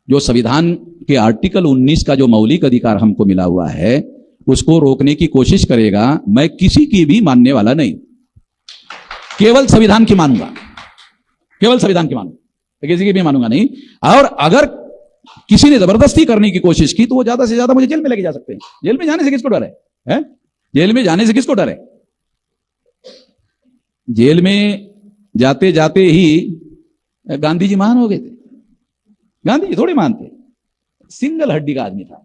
जो संविधान के आर्टिकल 19 का जो मौलिक अधिकार हमको मिला हुआ है उसको रोकने की कोशिश करेगा, मैं किसी की भी मानने वाला नहीं, केवल संविधान की मानूंगा, केवल संविधान की मानूंगा, किसी की भी मानूंगा नहीं। और अगर किसी ने जबरदस्ती करने की कोशिश की तो वो ज्यादा से ज्यादा मुझे जेल में लेके जा सकते हैं। जेल में जाने से किसको डर है? जेल में जाने से किसको डर है? जेल में जाते जाते ही गांधी जी महान हो गए थे। गांधी जी थोड़े महान थे, सिंगल हड्डी का आदमी था।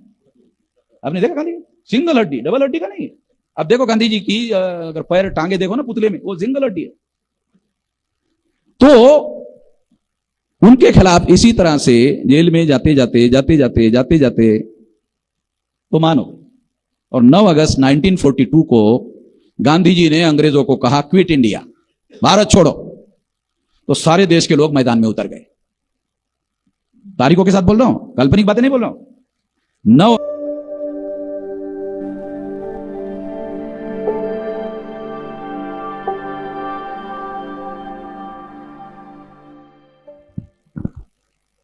आपने देखा गांधी? सिंगल हड्डी, डबल हड्डी का नहीं है। अब देखो गांधी जी की अगर पैर टांगे देखो ना पुतले में, वो सिंगल हड्डी है। तो उनके खिलाफ इसी तरह से जेल में जाते जाते तो मानो। और 9 अगस्त 1942 को गांधी जी ने अंग्रेजों को कहा क्विट इंडिया, भारत छोड़ो, तो सारे देश के लोग मैदान में उतर गए। तारीखों के साथ बोल रहा हूं, काल्पनिक बातें नहीं बोल रहा हूं। 9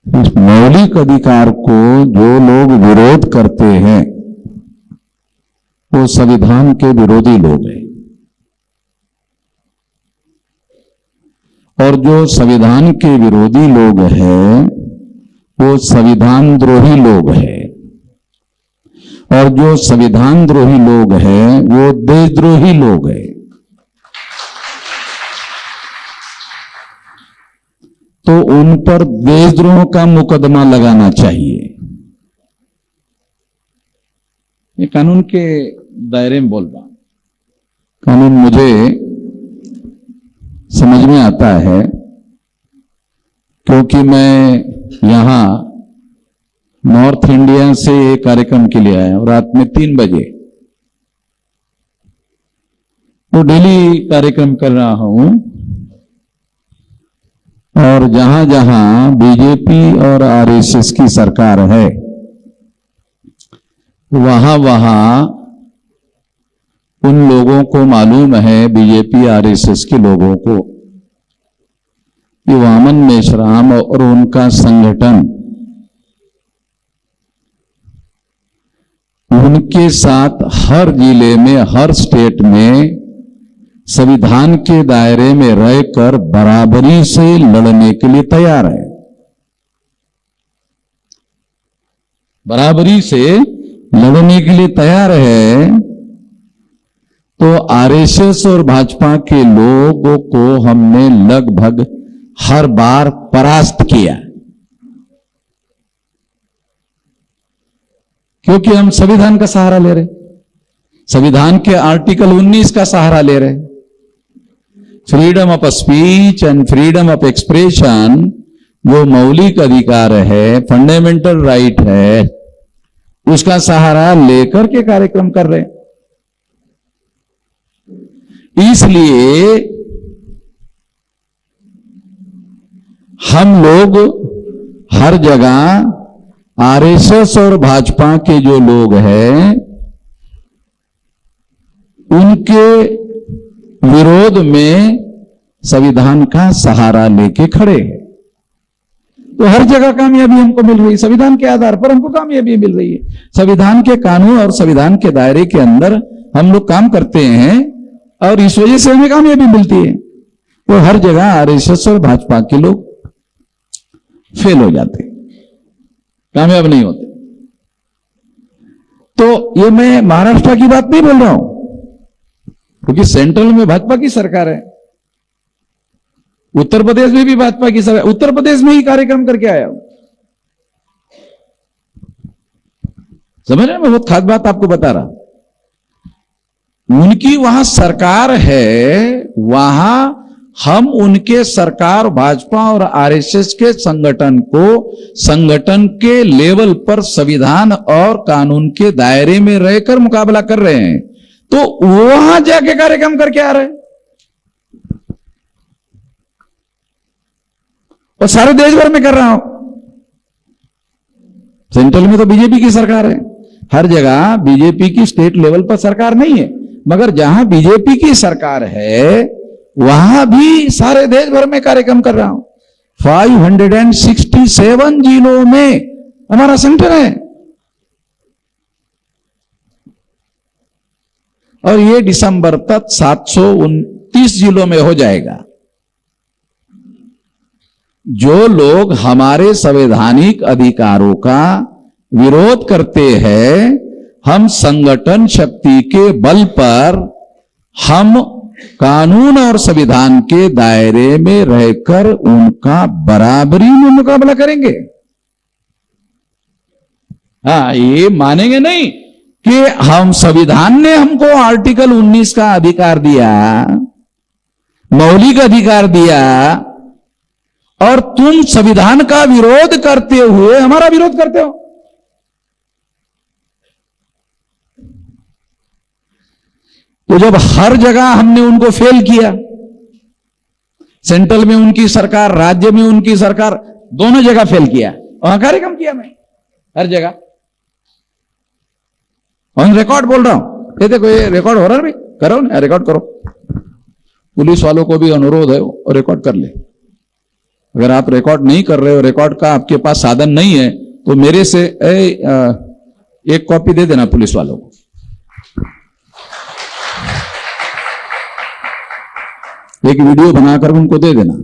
इस मौलिक अधिकार को जो लोग विरोध करते हैं वो संविधान के विरोधी लोग हैं, और जो संविधान के विरोधी लोग हैं वो संविधान द्रोही लोग हैं, और जो संविधान द्रोही लोग हैं वो देशद्रोही लोग हैं। तो उन पर देशद्रोह का मुकदमा लगाना चाहिए। ये कानून के दायरे में बोल रहा हूं। कानून मुझे समझ में आता है क्योंकि मैं यहां नॉर्थ इंडिया से एक कार्यक्रम के लिए आया और रात में 3 बजे तो डेली कार्यक्रम कर रहा हूं, और जहां जहां बीजेपी और आरएसएस की सरकार है वहां वहां उन लोगों को मालूम है, बीजेपी आरएसएस के लोगों को, कि वामन मेश्राम और उनका संगठन उनके साथ हर जिले में, हर स्टेट में संविधान के दायरे में रहकर बराबरी से लड़ने के लिए तैयार है। बराबरी से लड़ने के लिए तैयार है। तो आरएसएस और भाजपा के लोगों को हमने लगभग हर बार परास्त किया, क्योंकि हम संविधान का सहारा ले रहे, संविधान के आर्टिकल 19 का सहारा ले रहे। Freedom of speech and freedom of expression जो मौलिक अधिकार है, फंडामेंटल राइट है, उसका सहारा लेकर के कार्यक्रम कर रहे हैं। इसलिए हम लोग हर जगह आरएसएस और भाजपा के जो लोग हैं उनके विरोध में संविधान का सहारा लेके खड़े हैं। तो हर जगह कामयाबी हमको मिल रही है, संविधान के आधार पर हमको कामयाबी मिल रही है। संविधान के कानून और संविधान के दायरे के अंदर हम लोग काम करते हैं और इस वजह से हमें कामयाबी मिलती है। तो हर जगह आरएसएस और भाजपा के लोग फेल हो जाते, कामयाब नहीं होते। तो ये मैं महाराष्ट्र की बात नहीं बोल रहा हूं, क्योंकि सेंट्रल में भाजपा की सरकार है, उत्तर प्रदेश में भी भाजपा की सरकार, उत्तर प्रदेश में ही कार्यक्रम करके आया हूं। समझ रहे हैं? मैं बहुत खास बात आपको बता रहा। उनकी वहां सरकार है, वहां हम उनके सरकार भाजपा और आरएसएस के संगठन को संगठन के लेवल पर संविधान और कानून के दायरे में रहकर मुकाबला कर रहे हैं। तो वहां जाके कार्यक्रम करके आ रहे हैं और सारे देश भर में कर रहा हूं। सेंट्रल में तो बीजेपी की सरकार है, हर जगह बीजेपी की स्टेट लेवल पर सरकार नहीं है, मगर जहां बीजेपी की सरकार है वहां भी सारे देश भर में कार्यक्रम कर रहा हूं। 567 जिलों में हमारा सेंटर है। और ये दिसंबर तक 729 जिलों में हो जाएगा। जो लोग हमारे संवैधानिक अधिकारों का विरोध करते हैं, हम संगठन शक्ति के बल पर हम कानून और संविधान के दायरे में रहकर उनका बराबरी में मुकाबला करेंगे। हाँ, ये मानेंगे नहीं कि हम संविधान ने हमको आर्टिकल 19 का अधिकार दिया, मौलिक अधिकार दिया, और तुम संविधान का विरोध करते हुए हमारा विरोध करते हो। तो जब हर जगह हमने उनको फेल किया, सेंट्रल में उनकी सरकार, राज्य में उनकी सरकार, दोनों जगह फेल किया, वहां कार्यक्रम किया मैं हर जगह। और रिकॉर्ड बोल रहा हूं, ये देखो, ये रिकॉर्ड हो रहा है भाई, करो ना, रिकॉर्ड करो। पुलिस वालों को भी अनुरोध है और रिकॉर्ड कर ले। अगर आप रिकॉर्ड नहीं कर रहे हो, रिकॉर्ड का आपके पास साधन नहीं है, तो मेरे से एक कॉपी दे देना पुलिस वालों को। एक वीडियो बनाकर उनको दे देना।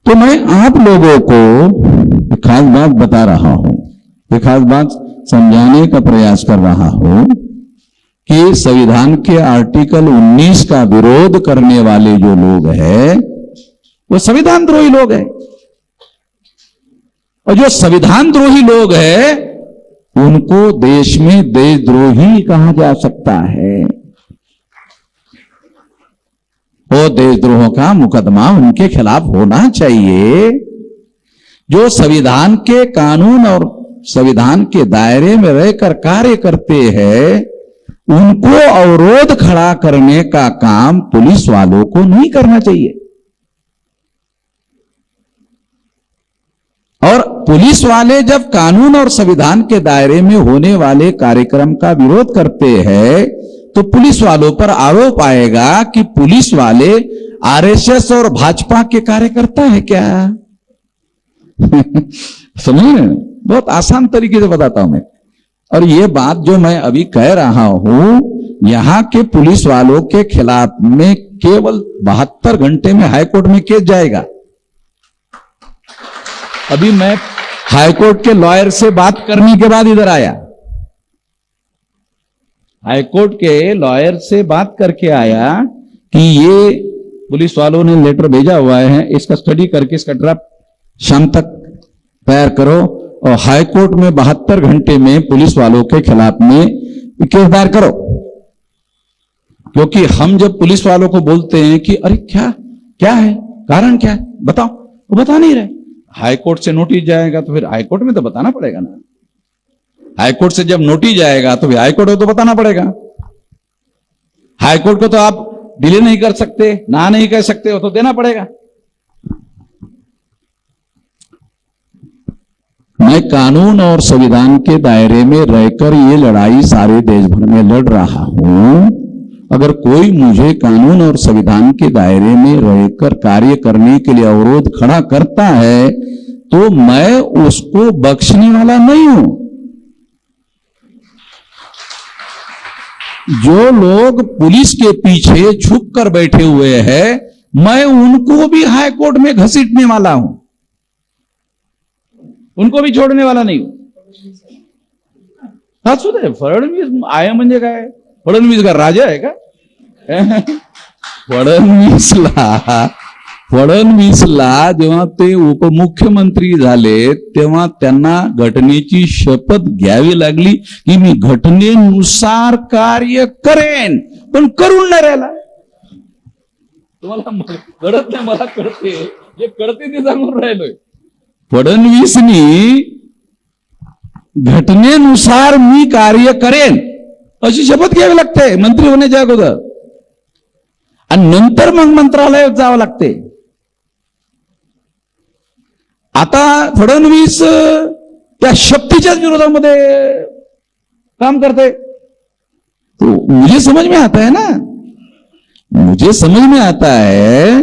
तो मैं आप लोगों को एक खास बात बता रहा हूं, एक खास बात समझाने का प्रयास कर रहा हूं कि संविधान के आर्टिकल 19 का विरोध करने वाले जो लोग हैं, वो संविधान द्रोही लोग हैं। और जो संविधान द्रोही लोग हैं, उनको देश में देशद्रोही कहा जा सकता है। और देशद्रोह का मुकदमा उनके खिलाफ होना चाहिए। जो संविधान के कानून और संविधान के दायरे में रहकर कार्य करते हैं, उनको अवरोध खड़ा करने का काम पुलिस वालों को नहीं करना चाहिए। और पुलिस वाले जब कानून और संविधान के दायरे में होने वाले कार्यक्रम का विरोध करते हैं, तो पुलिस वालों पर आरोप आएगा कि पुलिस वाले आरएसएस और भाजपा के कार्यकर्ता है क्या। समझ रहे हैं? बहुत आसान तरीके से बताता हूं मैं। और ये बात जो मैं अभी कह रहा हूं, यहां के पुलिस वालों के खिलाफ में केवल 72 घंटे में हाईकोर्ट में केस जाएगा। अभी मैं हाईकोर्ट के लॉयर से बात करने के बाद इधर आया, हाईकोर्ट के लॉयर से बात करके आया कि ये पुलिस वालों ने लेटर भेजा हुआ है, इसका स्टडी करके इसका ड्राफ्ट शाम तक तैयार करो और हाईकोर्ट में 72 घंटे में पुलिस वालों के खिलाफ में केस दायर करो। क्योंकि हम जब पुलिस वालों को बोलते हैं कि अरे क्या क्या है, कारण क्या है, बताओ, वो बता नहीं रहे। हाईकोर्ट से नोटिस जाएगा तो फिर हाईकोर्ट में तो बताना पड़ेगा ना। हाईकोर्ट से जब नोटिस जाएगा तो फिर हाईकोर्ट को तो बताना पड़ेगा। हाईकोर्ट को तो आप डिले नहीं कर सकते, ना नहीं कह सकते, वो तो देना पड़ेगा। मैं कानून और संविधान के दायरे में रहकर ये लड़ाई सारे देश भर में लड़ रहा हूं। अगर कोई मुझे कानून और संविधान के दायरे में रहकर कार्य करने के लिए अवरोध खड़ा करता है, तो मैं उसको बख्शने वाला नहीं हूं। जो लोग पुलिस के पीछे छुप कर बैठे हुए हैं, मैं उनको भी हाईकोर्ट में घसीटने वाला हूं, उनको भी छोड़ने वाला नहीं हूं। फडणवीस आया म्हणजे काय, फडणवीस का राजा आहे का? फडणवीसला जेव्हा ते उपमुख्यमंत्री झाले, तेव्हा त्यांना घटनेची शपथ घ्यावी लागली की मी घटनेनुसार कार्य करेन, पण करून नाही राहिला। तुम्हाला कळत नाही, मला कळते, जे कळते ते सांगून राहिलोय। फडणवीसनी घटनेनुसार मी कार्य करेन अशी शपथ घ्यावी लागते मंत्री होण्याच्या अगोदर, आणि नंतर मग मंत्रालयात जावं लागते। आता फडणवीस त्या शक्तीच्याच विरोधामध्ये काम करते। तो मुझे समझ में आता है ना, मुझे समझ में आता है।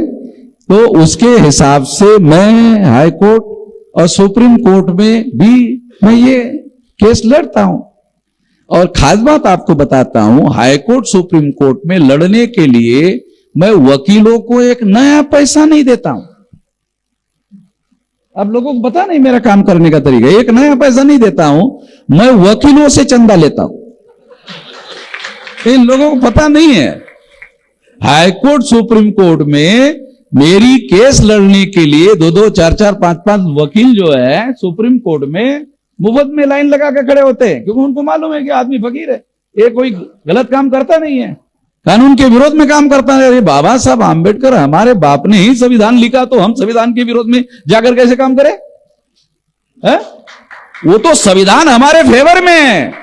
तो उसके हिसाब से मैं हाईकोर्ट और सुप्रीम कोर्ट में भी मैं ये केस लड़ता हूं। और खास बात आपको बताता हूं, हाई कोर्ट सुप्रीम कोर्ट में लड़ने के लिए मैं वकीलों को एक नया पैसा नहीं देता हूं। आप लोगों को पता नहीं मेरा काम करने का तरीका, एक नया पैसा नहीं देता हूं, मैं वकीलों से चंदा लेता हूं। इन लोगों को पता नहीं है, हाई कोर्ट सुप्रीम कोर्ट में मेरी केस लड़ने के लिए 2-2, 4-4, 5-5 वकील जो है सुप्रीम कोर्ट में मुफ्त में लाइन लगा के खड़े होते हैं, क्योंकि उनको मालूम है कि आदमी फकीर है, ये कोई गलत काम करता नहीं है, कानून के विरोध में काम करता है। अरे बाबा साहब आंबेडकर हमारे बाप ने ही संविधान लिखा, तो हम संविधान के विरोध में जाकर कैसे काम करें? वो तो संविधान हमारे फेवर में है,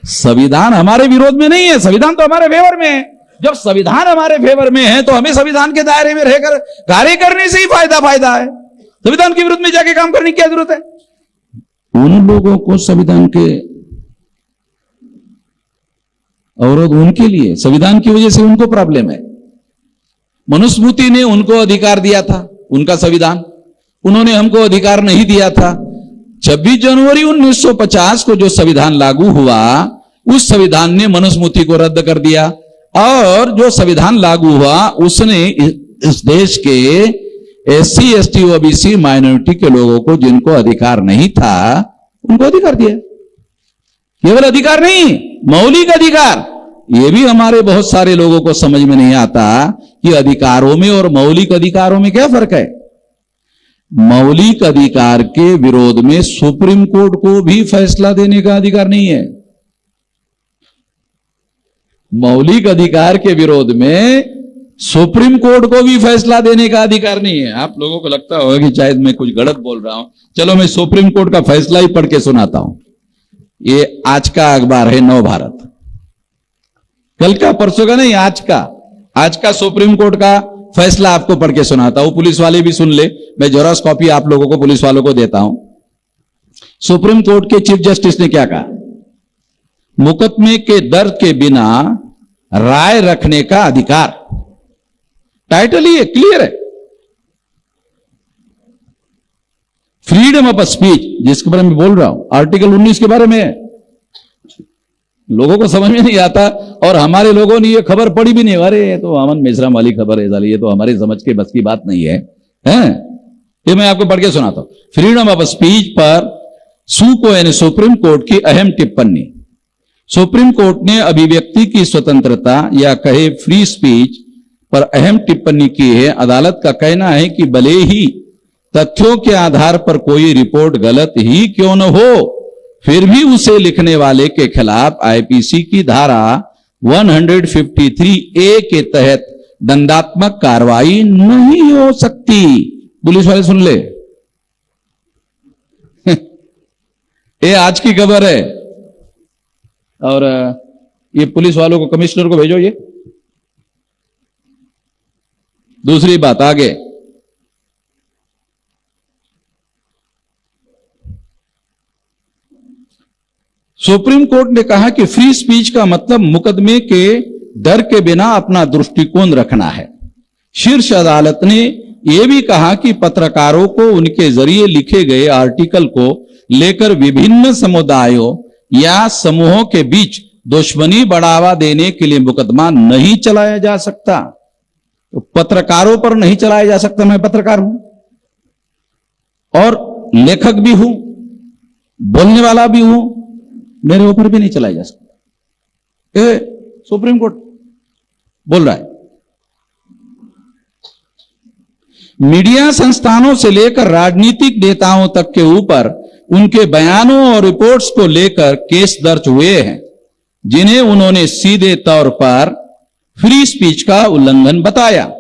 संविधान हमारे विरोध में नहीं है, संविधान तो हमारे फेवर में है। जब संविधान हमारे फेवर में है तो हमें संविधान के दायरे में रहकर कार्य करने से ही फायदा है। संविधान के विरुद्ध में जाके काम करने की क्या जरूरत है? उन लोगों को संविधान के अवरोध उनके लिए, संविधान की वजह से उनको प्रॉब्लम है। मनुस्मृति ने उनको अधिकार दिया था, उनका संविधान, उन्होंने हमको अधिकार नहीं दिया था। 26 जनवरी 1950 को जो संविधान लागू हुआ, उस संविधान ने मनुस्मृति को रद्द कर दिया, और जो संविधान लागू हुआ उसने इस देश के SC, ST, OBC माइनॉरिटी के लोगों को, जिनको अधिकार नहीं था, उनको अधिकार दिया। केवल अधिकार नहीं, मौलिक अधिकार। यह भी हमारे बहुत सारे लोगों को समझ में नहीं आता कि अधिकारों में और मौलिक अधिकारों में क्या फर्क है। मौलिक अधिकार के विरोध में सुप्रीम कोर्ट को भी फैसला देने का अधिकार नहीं है। मौलिक अधिकार के विरोध में सुप्रीम कोर्ट को भी फैसला देने का अधिकार नहीं है। आप लोगों को लगता होगा कि शायद मैं कुछ गलत बोल रहा हूं, चलो मैं सुप्रीम कोर्ट का फैसला ही पढ़ के सुनाता हूं। ये आज का अखबार है नव भारत, कल का परसों का नहीं, आज का सुप्रीम कोर्ट का फैसला आपको पढ़ के सुनाता हूं। पुलिस वाले भी सुन ले, मैं जेरॉक्स कॉपी आप लोगों को, पुलिस वालों को देता हूं। सुप्रीम कोर्ट के चीफ जस्टिस ने क्या कहा? मुकदमे के दर्द के बिना राय रखने का अधिकार। टाइटल ही क्लियर है, फ्रीडम ऑफ स्पीच, जिसके बारे में बोल रहा हूं, आर्टिकल 19 के बारे में है। लोगों को समझ में नहीं आता, और हमारे लोगों ने ये खबर पढ़ी भी नहीं। अरे ये तो अमन मेश्राम वाली खबर है साली, ये तो हमारी समझ के बस की बात नहीं है, ये मैं आपको पढ़ के सुनाता हूं। फ्रीडम ऑफ स्पीच पर सूको यानी सुप्रीम कोर्ट की अहम टिप्पणी। सुप्रीम कोर्ट ने अभिव्यक्ति की स्वतंत्रता या कहे फ्री स्पीच पर अहम टिप्पणी की है। अदालत का कहना है कि भले ही तथ्यों के आधार पर कोई रिपोर्ट गलत ही क्यों न हो, फिर भी उसे लिखने वाले के खिलाफ आईपीसी की धारा 153A के तहत दंडात्मक कार्रवाई नहीं हो सकती। पुलिस वाले सुन ले, ये आज की खबर है, और ये पुलिस वालों को, कमिश्नर को भेजो। ये दूसरी बात आगे, सुप्रीम कोर्ट ने कहा कि फ्री स्पीच का मतलब मुकदमे के डर के बिना अपना दृष्टिकोण रखना है। शीर्ष अदालत ने यह भी कहा कि पत्रकारों को उनके जरिए लिखे गए आर्टिकल को लेकर विभिन्न समुदायों या समूहों के बीच दुश्मनी बढ़ावा देने के लिए मुकदमा नहीं चलाया जा सकता। तो पत्रकारों पर नहीं चलाया जा सकता। मैं पत्रकार हूं और लेखक भी हूं, बोलने वाला भी हूं, मेरे ऊपर भी नहीं चलाया जा सकता। सुप्रीम कोर्ट बोल रहा है। मीडिया संस्थानों से लेकर राजनीतिक नेताओं तक के ऊपर उनके बयानों और रिपोर्ट्स को लेकर केस दर्ज हुए हैं, जिन्हें उन्होंने सीधे तौर पर फ्री स्पीच का उल्लंघन बताया।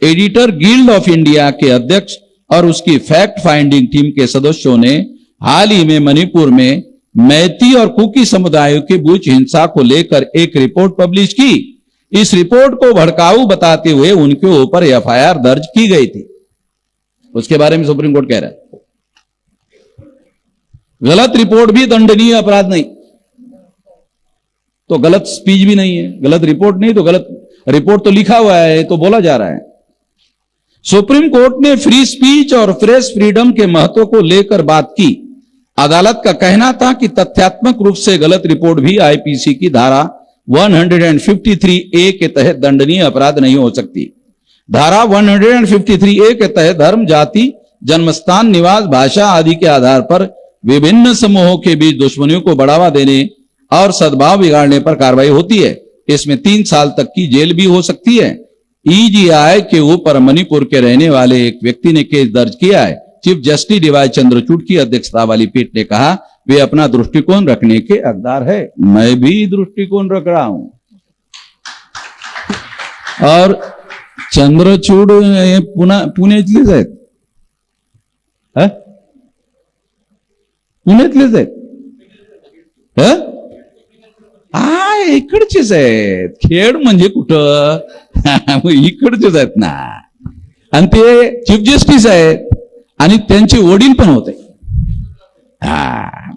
एडिटर गिल्ड ऑफ इंडिया के अध्यक्ष और उसकी फैक्ट फाइंडिंग टीम के सदस्यों ने हाल ही में मणिपुर में मैती और कुकी समुदायों के बीच हिंसा को लेकर एक रिपोर्ट पब्लिश की। इस रिपोर्ट को भड़काऊ बताते हुए उनके ऊपर एफआईआर दर्ज की गई थी। उसके बारे में सुप्रीम कोर्ट कह रहा है गलत रिपोर्ट भी दंडनीय अपराध नहीं, तो गलत स्पीच भी नहीं है, गलत रिपोर्ट नहीं, तो गलत रिपोर्ट तो लिखा हुआ है, तो बोला जा रहा है। सुप्रीम कोर्ट ने फ्री स्पीच और प्रेस फ्रीडम के महत्व को लेकर बात की। अदालत का कहना था कि तथ्यात्मक रूप से गलत रिपोर्ट भी आईपीसी की धारा 153A के तहत दंडनीय अपराध नहीं हो सकती। धारा 153A के तहत धर्म, जाति, जन्मस्थान, निवास, भाषा आदि के आधार पर विभिन्न समूहों के बीच दुश्मनियों को बढ़ावा देने और सद्भाव बिगाड़ने पर कार्रवाई होती है। इसमें 3 साल तक की जेल भी हो सकती है। ईजीआई के ऊपर मणिपुर के रहने वाले एक व्यक्ति ने केस दर्ज किया है। चीफ जस्टिस डीवाई चंद्रचूड़ की अध्यक्षता वाली पीठ ने कहा वे अपना दृष्टिकोण रखने के हकदार है। मैं भी दृष्टिकोण रख रहा हूं। और चंद्रचूड़ पुण्यातलेच आहेत, पुण्यातलेच आहेत, इकडचेच आहेत. खेड म्हणजे कुठं इकडचेच आहेत ना. आणि ते चीफ जस्टिस आहेत आणि त्यांचे वडील पण होते.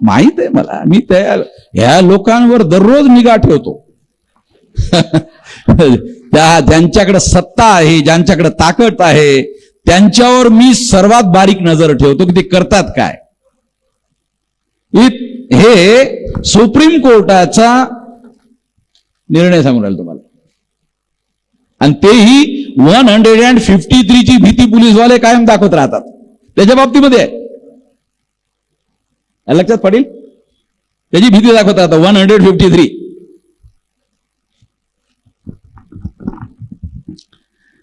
माहित आहे मला. मी त्या ह्या लोकांवर दररोज निगा ठेवतो. ज्यांच्याकडे सत्ता आहे, ज्यांच्याकडे ताकद आहे, त्यांच्यावर मी सर्वात बारीक नजर ठेवतो की ते करतात काय. हे सुप्रीम कोर्टाचा निर्णय सांगून राहिलो तुम्हाला. आणि तेही 153 ची भीती पोलीसवाले कायम दाखवत राहतात. त्याच्या बाबतीमध्ये आहे, लक्षात पडेल, त्याची भीती दाखवत राहतात 153.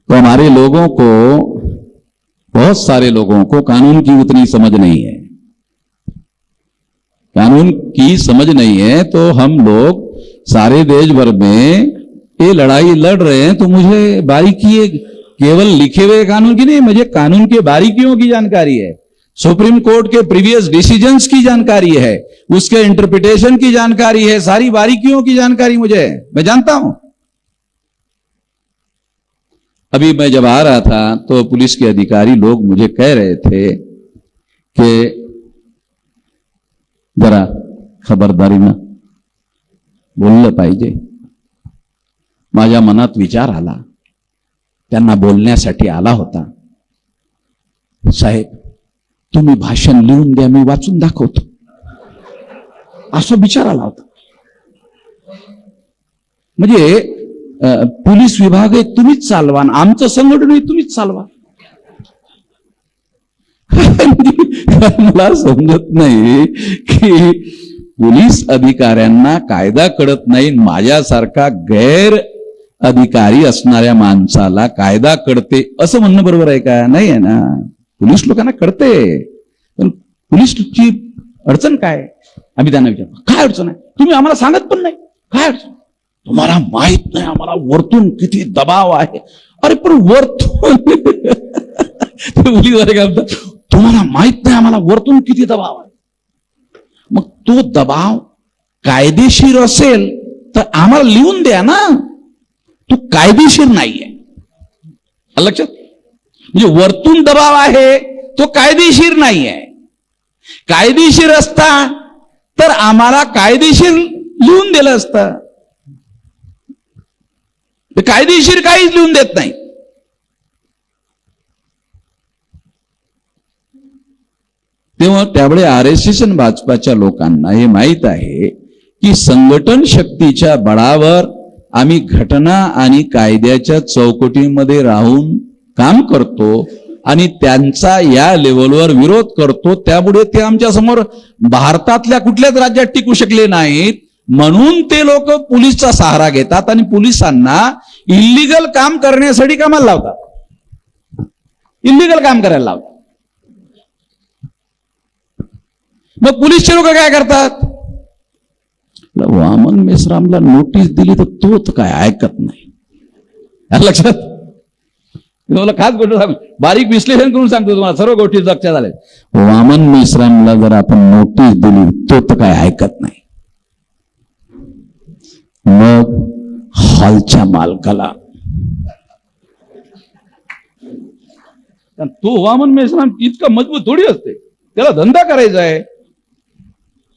तो हमारे लोगों को, बहुत सारे लोगों को कानून की उतनी समझ नहीं है. कानून की समझ नहीं है तो हम लोग सारे देश भर में ये लड़ाई लड़ रहे हैं. तो मुझे बारीकी, केवल लिखे हुए कानून की नहीं, मुझे कानून के बारीकियों की जानकारी है. सुप्रीम कोर्ट के प्रीवियस डिसीजंस की जानकारी है, उसके इंटरप्रिटेशन की जानकारी है, सारी बारीकियों की जानकारी मुझे है, मैं जानता हूं. अभी मैं जब आ रहा था तो पुलिस के अधिकारी लोग मुझे कह रहे थे कि जरा खबरदारीनं बोललं पाहिजे. माझ्या मनात विचार आला, त्यांना बोलण्यासाठी आला होता. साहेब तुम्ही भाषण लिहून द्या, मी वाचून दाखवतो, असा विचार आला होता. म्हणजे पोलीस विभाग आहे तुम्हीच चालवा, आमचं संघटन आहे तुम्हीच चालवा. मला समजत नाही की पोलीस अधिकाऱ्यांना कायदा कळत नाही, माझ्यासारखा गैर अधिकारी असणाऱ्या माणसाला कायदा कळते असं म्हणणं बरोबर आहे का? नाही आहे ना. पोलीस लोकांना कळते, पण पोलीसची अडचण काय? आम्ही त्यांना विचारतो काय अडचण आहे, तुम्ही आम्हाला सांगत पण नाही काय अडचण. तुम्हाला माहित नाही आम्हाला वरतून किती दबाव आहे. अरे पण वरतून तुम्हाला माहित नाही आम्हाला वरतून किती दबाव आहे. मग तो दबाव कायदेशीर असेल तर आम्हाला लिहून द्या ना. तो कायदेशीर नाहीये, लक्षात. म्हणजे वरतून दबाव आहे तो कायदेशीर नाहीये. कायदेशीर असता तर आम्हाला कायदेशीर लिहून दिलं असतं. कायदेशीर काहीच लिहून देत नाही. तेव्हा त्यावेळी आरएसएस आणि भाजपाच्या लोकांना हे माहित आहे की संघटन शक्तीच्या बळावर आम्ही घटना आणि कायद्याच्या चौकटीमध्ये राहून काम करतो आणि त्यांचा या लेवलवर विरोध करतो. त्यामुळे ते आमच्या समोर भारतातल्या कुठल्याच राज्यात टिकू शकले नाहीत. म्हणून ते लोक पोलीसचा सहारा घेतात आणि पोलिसांना इल्लीगल काम करण्यासाठी कामाला लावतात, इल्लीगल काम करायला लावतात. मग पोलीसचे लोक काय करतात? वामन मेश्रामला नोटीस दिली तर तो काय ऐकत नाही. लक्षात. तुम्हाला खास गोष्ट सांग, बारीक विश्लेषण करून सांगतो तुम्हाला, सर्व गोष्टी लक्षात आल्या. वामन मेश्रामला जर आपण नोटीस दिली तो तर काय ऐकत नाही. मग हॉलच्या मालकाला, तो वामन मेश्राम इतका मजबूत थोडी असते, त्याला धंदा करायचा आहे,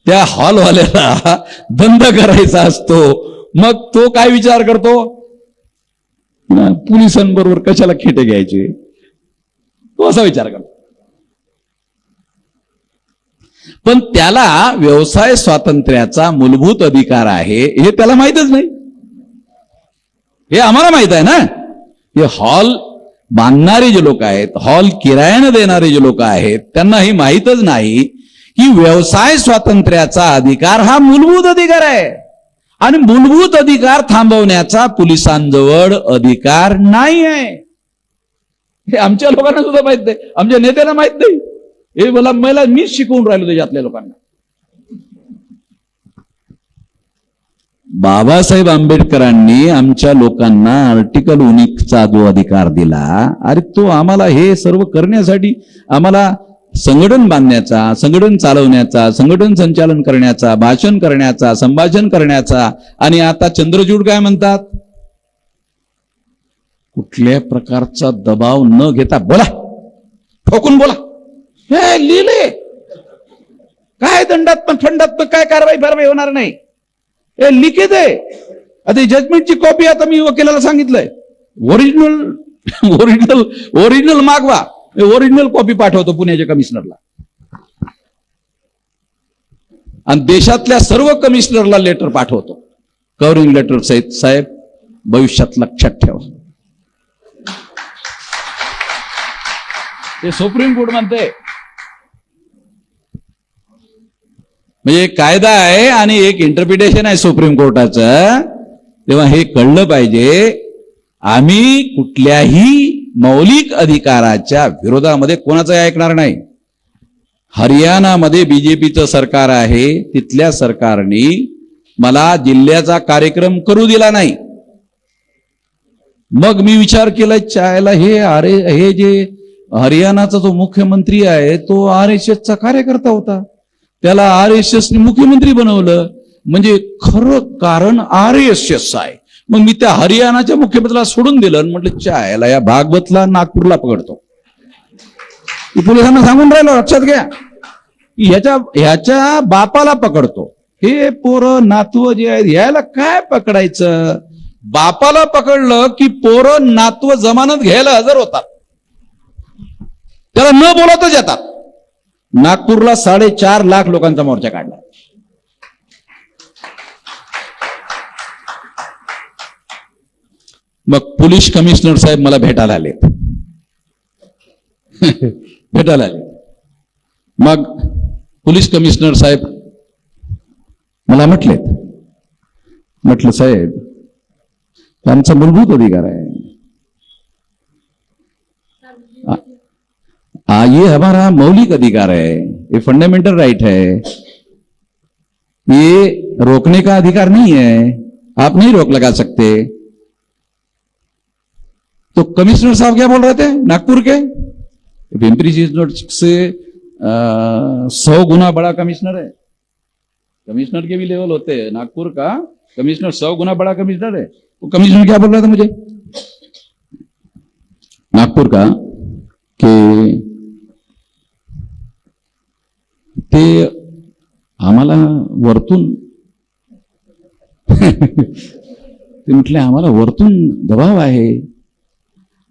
त्या हॉलवाल्याला धंदा करायचा असतो. मग तो काय विचार करतो, पोलिसांबरोबर कशाला खेटे घ्यायचे, तो असा विचार करतो. पण त्याला व्यवसाय स्वातंत्र्याचा मूलभूत अधिकार आहे हे त्याला माहितच नाही. हे आम्हाला माहित आहे ना. हे हॉल बांधणारे जे लोक आहेत, हॉल किरायाने देणारे जे लोक आहेत, त्यांना हे माहितच नाही की व्यवसाय स्वातंत्र्याचा अधिकार हा मूलभूत अधिकार आहे आणि मूलभूत अधिकार थांबवण्याचा पोलिसांजवळ अधिकार नाही आहे. हे आमच्या लोकांना सुद्धा माहित नाही, आमच्या नेत्याला माहित नाही. हे मला मीच शिकवून राहिलो त्याच्यातल्या लोकांना. बाबासाहेब आंबेडकरांनी आमच्या लोकांना आर्टिकल 19चा जो अधिकार दिला, अरे तो आम्हाला हे सर्व करण्यासाठी, आम्हाला संघटन बांधण्याचा, संघटन चालवण्याचा, संघटन संचालन करण्याचा, भाषण करण्याचा, संभाषण करण्याचा. आणि आता चंद्रचूड काय म्हणतात, कुठल्या प्रकारचा दबाव न घेता बोला, ठोकून बोला. हे लिहिले काय दंडात्मक फंडात्मक काय कारवाई होणार नाही, हे लिखित आहे. आता जजमेंटची कॉपी आता मी वकिलाला सांगितलंय, ओरिजिनल मागवा. ओरिजिनल कॉपी पाठवतो पुण्याच्या कमिशनरला आणि देशातल्या सर्व कमिशनरला लेटर पाठवतो, कव्हरिंग लेटर सहित. साहेब भविष्यात लक्षात ठेवा. हे सुप्रीम कोर्ट म्हणते, म्हणजे एक कायदा आहे आणि एक इंटरप्रिटेशन आहे सुप्रीम कोर्टाचं. तेव्हा हे कळलं पाहिजे, आम्ही कुठल्याही मौलिक अधिकाराच्या विरोधामध्ये कोणाचंही ऐकणार नाही. हरियाणामध्ये बीजेपीचं सरकार आहे, तिथल्या सरकारने मला जिल्ह्याचा कार्यक्रम करू दिला नाही. मग मी विचार केला, चायला हे जे हरियाणाचा जो मुख्यमंत्री आहे तो RSSचा कार्यकर्ता होता, त्याला RSSने मुख्यमंत्री बनवलं, म्हणजे खरं कारण RSS आहे. मग मी त्या हरियाणाच्या मुख्यमंत्र्याला सोडून दिलं आणि म्हटलं चायला या भागवतला नागपूरला पकडतो. पोलिसांना सांगून राहिलो, लक्षात घ्या, ह्याच्या बापाला पकडतो. हे पोरं नातव जे आहेत यायला काय पकडायचं. बापाला पकडलं की पोरं नातव जमानत घ्यायला हजर होतात, त्याला न बोलतच येतात. नागपूरला 4.5 लाख लोकांचा मोर्चा काढला. मग पोलीस कमिशनर साहेब मला भेटायला आले. मग पोलीस कमिशनर साहेब मला म्हटलं साहेब आमचा मूलभूत अधिकार आहे, ये हमारा मौलिक अधिकार है, ये फंडामेंटल राइट है, ये रोकने का अधिकार नहीं है, आप नहीं रोक लगा सकते. तो कमिश्नर साहब क्या बोल रहे थे, नागपुर के पिंपरी चिंचवड से 100 गुना बड़ा कमिश्नर है. कमिश्नर के भी लेवल होते हैं, नागपुर का कमिश्नर 100 गुना बड़ा कमिश्नर है. वो कमिश्नर क्या बोल रहा था मुझे नागपुर का कि ते आम्हाला वरतून ते म्हटले आम्हाला वरतून दबाव आहे.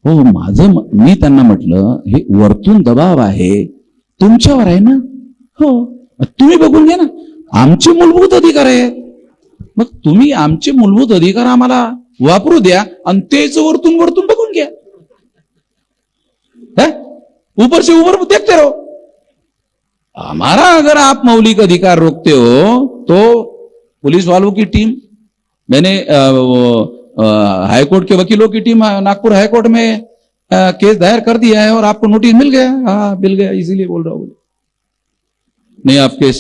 हो मी त्यांना म्हटलं हे वरतून दबाव आहे तुमच्यावर आहे ना. हो तुम्ही बघून घ्या ना, आमचे मूलभूत अधिकार आहेत. मग तुम्ही आमचे मूलभूत अधिकार आम्हाला वापरू द्या आणि तेच वरतून बघून घ्या. ऊपर से ऊपर देखते रहो. हमारा अगर आप मौलिक अधिकार रोकते हो तो पुलिस वालों की टीम, मैंने हाईकोर्ट के वकीलों की टीम नागपुर हाईकोर्ट में केस दायर कर दिया है और आपको नोटिस मिल गया. हाँ मिल गया, इसीलिए बोल रहा हूं. नहीं, आपके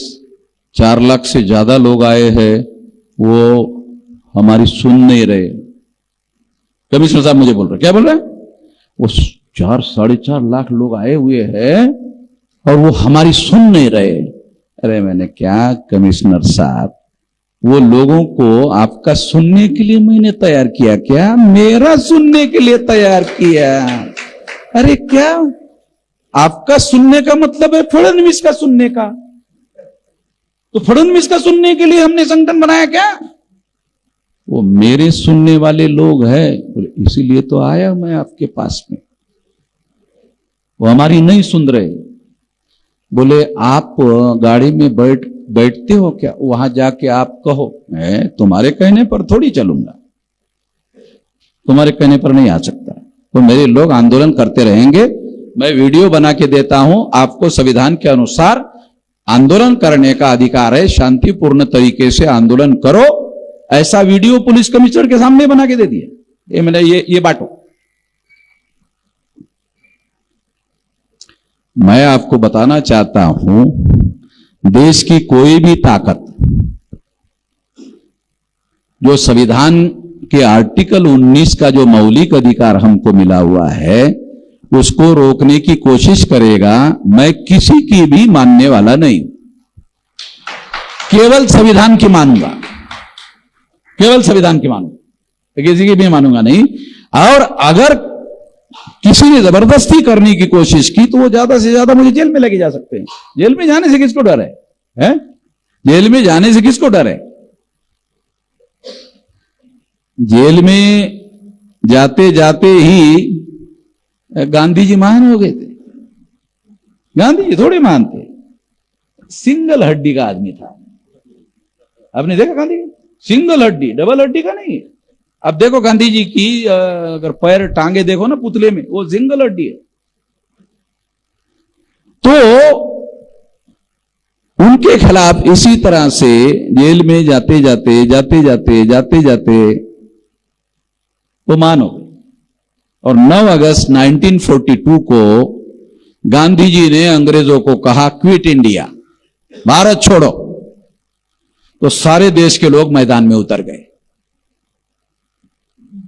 4 लाख से ज्यादा लोग आए हैं, वो हमारी सुन नहीं रहे. कमिश्नर साहब मुझे बोल रहे, क्या बोल रहे हैं, वो 4-4.5 लाख लोग आए हुए हैं और वो हमारी सुन नहीं रहे. अरे मैंने क्या कमिश्नर साहब, वो लोगों को आपका सुनने के लिए मैंने तैयार किया क्या, मेरा सुनने के लिए तैयार किया. अरे क्या आपका सुनने का मतलब है फडणवीस का सुनने का, तो फडणवीस का सुनने के लिए हमने संगठन बनाया क्या. वो मेरे सुनने वाले लोग हैं, इसीलिए तो आया मैं आपके पास में. वो हमारी नहीं सुन रहे। बोले आप गाड़ी में बैठते हो क्या? वहां जाके आप कहो। मैं तुम्हारे कहने पर थोड़ी चलूंगा, तुम्हारे कहने पर नहीं आ सकता। तो मेरे लोग आंदोलन करते रहेंगे। मैं वीडियो बना के देता हूं, आपको संविधान के अनुसार आंदोलन करने का अधिकार है, शांतिपूर्ण तरीके से आंदोलन करो। ऐसा वीडियो पुलिस कमिश्नर के सामने बना के दे दिया। ये मैंने ये बांटो। मैं आपको बताना चाहता हूं, देश की कोई भी ताकत जो संविधान के आर्टिकल 19 का जो मौलिक अधिकार हमको मिला हुआ है उसको रोकने की कोशिश करेगा, मैं किसी की भी मानने वाला नहीं। केवल संविधान की मानूंगा, केवल संविधान की मानूंगा, किसी की भी मानूंगा नहीं। और अगर किसी ने जबरदस्ती करने की कोशिश की तो वो ज्यादा से ज्यादा मुझे जेल में लेके जा सकते हैं। जेल में जाने से किसको डर है? जेल में जाने से किसको डर है? जेल में जाते जाते ही गांधी जी महान हो गए थे। गांधी जी थोड़े महान थे, सिंगल हड्डी का आदमी था। आपने देखा गांधी जी? सिंगल हड्डी, डबल हड्डी का नहीं है। अब देखो गांधी जी की अगर पैर टांगे देखो ना पुतले में, वो सिंगल हड्डी है। तो उनके खिलाफ इसी तरह से जेल में जाते जाते वो मान हो गए। और 9 अगस्त 1942 को गांधी जी ने अंग्रेजों को कहा क्विट इंडिया, भारत छोड़ो। तो सारे देश के लोग मैदान में उतर गए।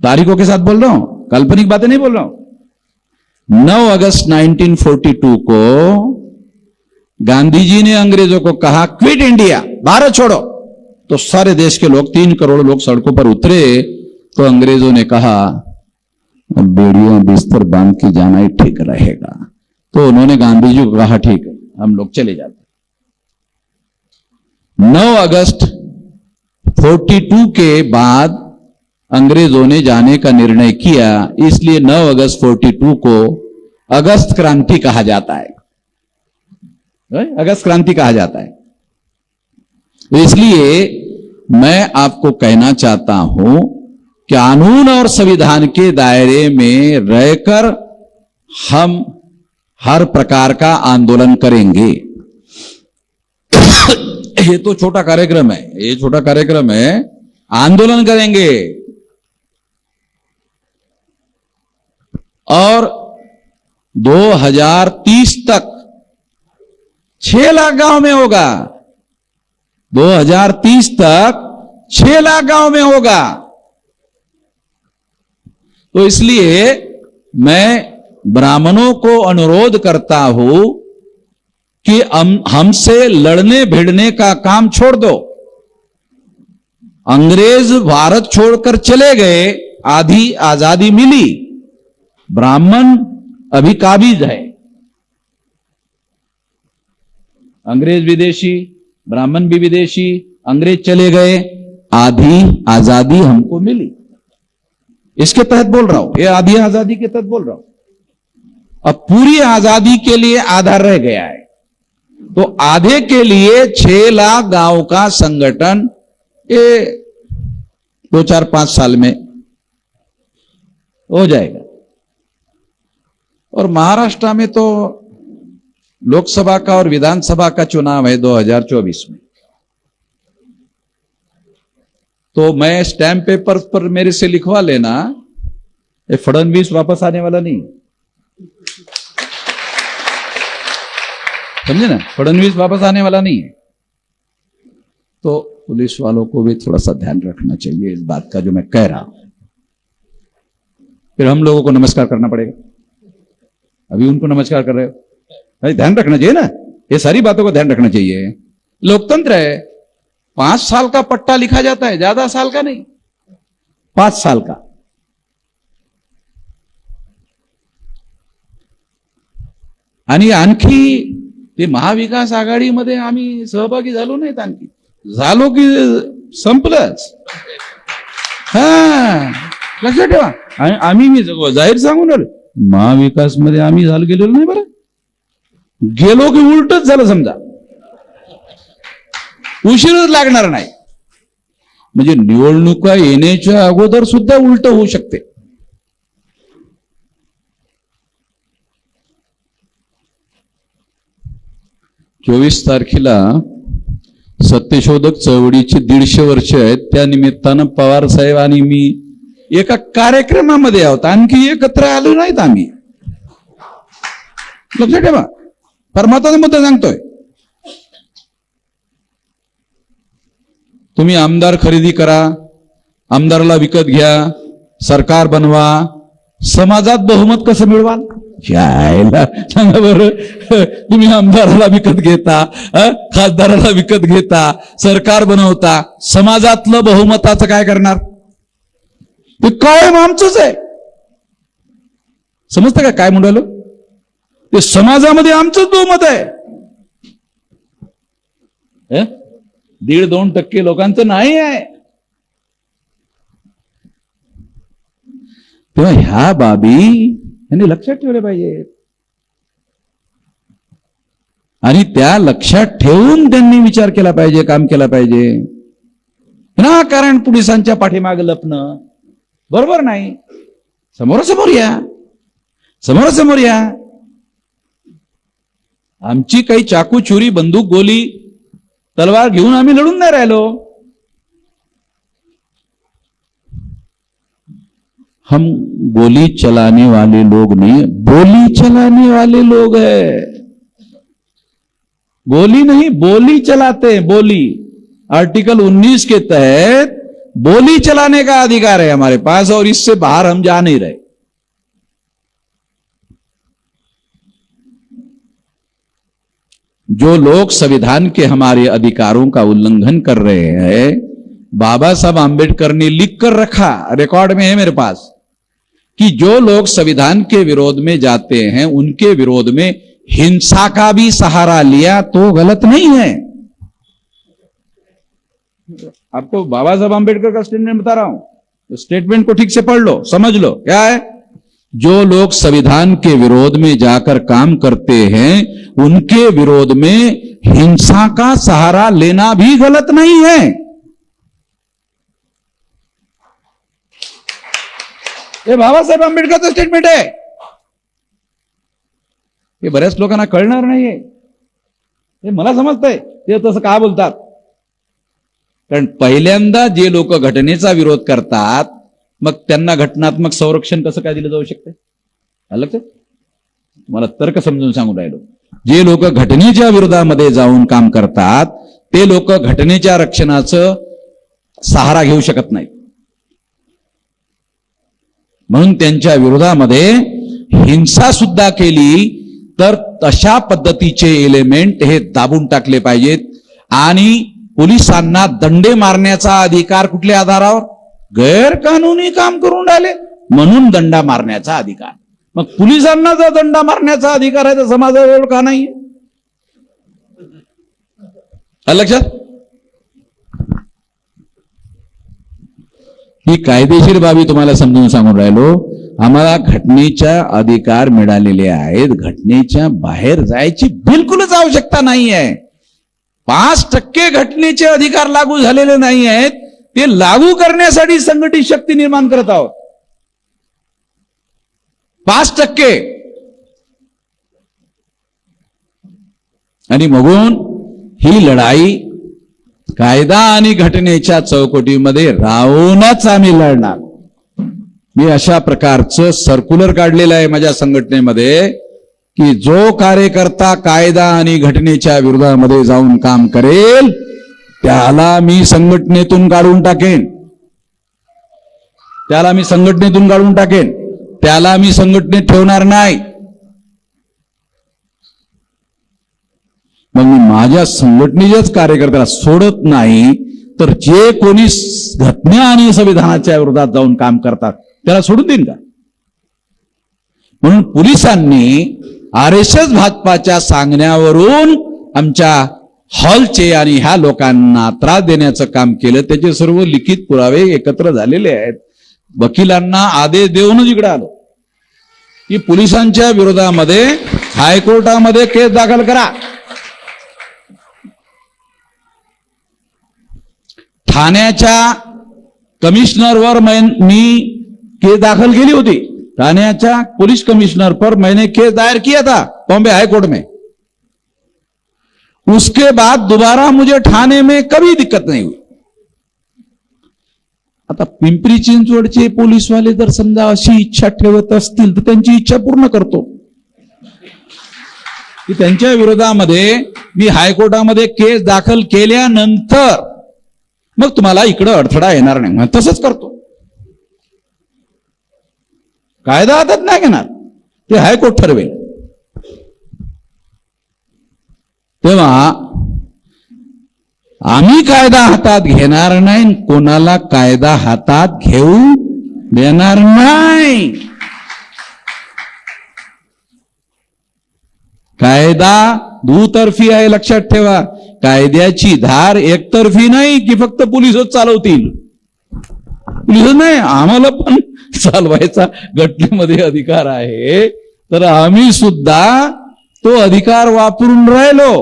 तारीखों के साथ बोल रहा हूं, काल्पनिक बातें नहीं बोल रहा हूं। 9 अगस्त 1942 को गांधी जी ने अंग्रेजों को कहा क्विट इंडिया, भारत छोड़ो। तो सारे देश के लोग, 3 करोड़ लोग सड़कों पर उतरे। तो अंग्रेजों ने कहा बेड़ियां बिस्तर बांध के जाना ही ठीक रहेगा। तो उन्होंने गांधी जी को कहा ठीक है, हम लोग चले जाते। 9 अगस्त 42 के बाद अंग्रेजों ने जाने का निर्णय किया, इसलिए 9 अगस्त 42 को अगस्त क्रांति कहा जाता है। अगस्त क्रांति कहा जाता है। इसलिए मैं आपको कहना चाहता हूं, कानून और संविधान के दायरे में रहकर हम हर प्रकार का आंदोलन करेंगे। ये तो छोटा कार्यक्रम है, ये छोटा कार्यक्रम है। आंदोलन करेंगे और 2030 तक 6 लाख गांव में होगा। 2030 तक 6 लाख गांव में होगा। तो इसलिए मैं ब्राह्मणों को अनुरोध करता हूं कि हमसे लड़ने भिड़ने का काम छोड़ दो। अंग्रेज भारत छोड़कर चले गए, आधी आजादी मिली, ब्राह्मण अभी काबिज है। अंग्रेज विदेशी, ब्राह्मण भी विदेशी, अंग्रेज चले गए, आधी आजादी हमको मिली। इसके तहत बोल रहा हूं, ये आधी आजादी के तहत बोल रहा हूं। अब पूरी आजादी के लिए आधा रह गया है, तो आधे के लिए 6 लाख गांव का संगठन ये 2-4-5 साल में हो जाएगा। और महाराष्ट्र में तो लोकसभा का और विधानसभा का चुनाव है 2024 में। तो मैं स्टैम्प पेपर पर मेरे से लिखवा लेना, ये फडणवीस वापस आने वाला नहीं, समझे ना? फडणवीस वापस आने वाला नहीं है। तो पुलिस वालों को भी थोड़ा सा ध्यान रखना चाहिए इस बात का जो मैं कह रहा हूं। फिर हम लोगों को नमस्कार करना पड़ेगा। अभी उनको नमस्कार कर रहे हो, भाई ध्यान रखना चाहिए ना, ये सारी बातों का ध्यान रखना चाहिए। लोकतंत्र है, 5 साल का पट्टा लिखा जाता है, ज्यादा साल का नहीं, 5 साल का। आणि आणखी ते महाविकास आघाडीमध्ये आम्ही सहभागी झालो नाहीत, आणखी झालो की संपलंच। हा लक्षात ठेवा, आम्ही मी जाहीर सांगून आलो महाविकास मध्ये आम्ही गेलेलो नाही बरं. गेलो की उलटच झालं समजा, उशीरच लागणार नाही. म्हणजे निवडणुका येण्याच्या अगोदर सुद्धा उलट होऊ शकते. चोवीस तारखेला सत्यशोधक चळवळीची 150 वर्ष आहेत. त्या निमित्तानं पवार साहेब आणि मी एका कार्यक्रमामध्ये आहोत. आणखी एकत्र आलो नाहीत आम्ही. लक्षात ठेवा, फार महत्वाचा मुद्दा सांगतोय. तुम्ही आमदार खरेदी करा, आमदाराला विकत घ्या, सरकार बनवा, समाजात बहुमत कसं मिळवाल? यायला सांगा बरं. तुम्ही आमदाराला विकत घेता, खासदाराला विकत घेता, सरकार बनवता, समाजातलं बहुमताचं काय करणार? ते कायम आमचंच आहे. समजतं का काय म्हणालो? ते समाजामध्ये आमचंच बहुमत आहे. 1.5-2% लोकांचं नाही आहे. तेव्हा ह्या बाबी यांनी लक्षात ठेवल्या पाहिजेत आणि त्या लक्षात ठेवून त्यांनी विचार केला पाहिजे, काम केला पाहिजे. ना कारण पोलिसांच्या पाठीमागे लपणं बरोबर नाही. समोरासमोर या, समोरासमोर या. आमची काही चाकू, छुरी, बंदूक, गोली, तलवार घेऊन आम्ही लढून नाही राहिलो. हम गोली चलाने वाले लोग नहीं, बोली चलाने वाले लोग हैं. गोली नहीं, बोली चलाते हैं. बोली, आर्टिकल 19 के तहत बोली चलाने का अधिकार है हमारे पास और इससे बाहर हम जा नहीं रहे. जो लोग संविधान के हमारे अधिकारों का उल्लंघन कर रहे हैं, बाबा साहब आंबेडकर ने लिख कर रखा, रिकॉर्ड में है मेरे पास, कि जो लोग संविधान के विरोध में जाते हैं उनके विरोध में हिंसा का भी सहारा लिया तो गलत नहीं है. आपको बाबा साहब आंबेडकर का स्टेटमेंट बता रहा हूं, तो स्टेटमेंट को ठीक से पढ़ लो, समझ लो. क्या है? जो लोग संविधान के विरोध में जाकर काम करते हैं उनके विरोध में हिंसा का सहारा लेना भी गलत नहीं है. हे बाबासाहेब आंबेडकरचं स्टेटमेंट आहे. हे बऱ्याच लोकांना कळणार नाहीये. हे मला समजतंय ते तसं का बोलतात. कारण पहिल्यांदा जे लोक घटनेचा विरोध करतात मग त्यांना घटनात्मक संरक्षण कसं काय दिलं जाऊ शकते? लक्षात? मला तर्क समजून सांगून राहिलो. जे लोक घटनेच्या विरोधामध्ये जाऊन काम करतात ते लोक घटनेच्या रक्षणाचं सहारा घेऊ शकत नाहीत. म्हणून त्यांच्या विरोधामध्ये हिंसा सुद्धा केली तर तशा पद्धतीचे एलिमेंट हे दाबून टाकले पाहिजेत. आणि पोलिसांना दंडे मारण्याचा अधिकार कुठल्या आधारावर? गैरकानूनी काम करून राहिले म्हणून दंडा मारण्याचा अधिकार. मग पोलिसांना जर दंडा मारण्याचा अधिकार आहे तर समाजावर का नाही? लक्षात? ही कायदेशीर बाबी तुम्हाला समजून सांगून राहिलो. आम्हाला घटनेच्या अधिकार मिळालेले आहेत. घटनेच्या बाहेर जायची बिलकुलच आवश्यकता नाही आहे. 5% घटनेचे अधिकार लागू झालेले नाही आहेत. ते लागू करण्यासाठी संघटित शक्ती निर्माण करत आहोत. 5%. आणि मगून ही लढाई कायदा आणि घटनेच्या चौकटीमध्ये राहूनच आम्ही लढणार. मी अशा प्रकारचं सर्क्युलर काढलेलं आहे माझ्या संघटनेमध्ये की जो कार्यकर्ता कायदा आणि घटनेच्या विरोधामध्ये जाऊन काम करेल त्याला मी संघटनेतून काढून टाकेन. त्याला मी संघटनेतून काढून टाकेन. त्याला मी संघटनेत ठेवणार नाही. मग मी माझ्या संघटनेच्याच कार्यकर्त्याला सोडत नाही तर जे कोणी घटना आणि संविधानाच्या विरोधात जाऊन काम करतात त्याला सोडून देईन का? म्हणून पोलिसांनी RSS भाजपाच्या सांगण्यावरून आमच्या हॉलचे आणि ह्या लोकांना त्रास देण्याचं काम केलं. त्याचे सर्व लिखित पुरावे एकत्र झालेले आहेत. वकिलांना आदेश देऊनच इकडे आलो की पोलिसांच्या विरोधामध्ये हायकोर्टामध्ये केस दाखल करा. ठाण्याच्या कमिश्नरवर मी केस दाखल केली होती. ठाण्याच्या पुलिस कमिश्नर पर मैंने केस दायर किया था बॉम्बे हाईकोर्ट में. उसके बाद दोबारा मुझे ठाणे में कभी दिक्कत नहीं हुई. आता पिंपरी चिंचवडचे पोलीसवाले जर समजा अशी इच्छा ठेवत असतील तर त्यांची इच्छा पूर्ण करतो की त्यांच्या विरोधामध्ये मी हायकोर्टामध्ये केस दाखल केल्यानंतर मग तुम्हाला इकडं अडथळा येणार नाही म्हणून तसंच करतो. कायदा हातात नाही घेणार, ते हायकोर्ट ठरवेल. तेव्हा आम्ही कायदा हातात घेणार नाही, कोणाला कायदा हातात घेऊ देणार नाही. कायदा दुतर्फी आहे, लक्षात ठेवा. कायद्याची धार एकतर्फी नाही की फक्त पोलीसच चालवतील. पोलीस नाही, आम्हाला पण चालवायचा घटनेमध्ये अधिकार आहे, तर आम्ही सुद्धा तो अधिकार वापरून राहिलो.